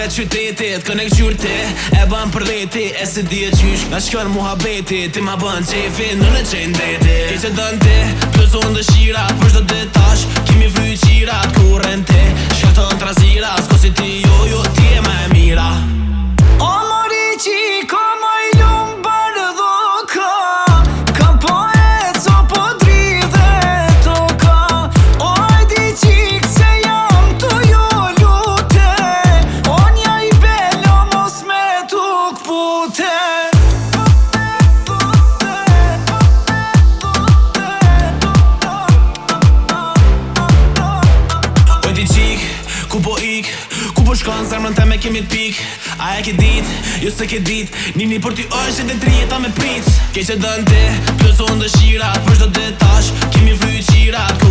vetë qytetit, kënë e këgjur ti e ban për leti, e se di e qysh nga shkën muhabeti, ti ma bën qefi në në qenë deti. Ki që dën ti, plëzon dëshirat për shdo detash, kimi vry qirat kurën ti, shkëton trazira, s'ko si ti jo, ti e ma e mira. O mori qiko ma i lumë bërë dhoka, kam po e co po dridhe toka. O di qik se jam të jo lute, o nja i belo mos me tuk pute. O di qik, ku po ik, ku po shkon zemrën te me kemi t'pik. A e ke dit, jo se ke dit, nini për ty është e të drita me prit. Ke që dën ti, plëzon dëshirat për shdo detash, kimi vry qirat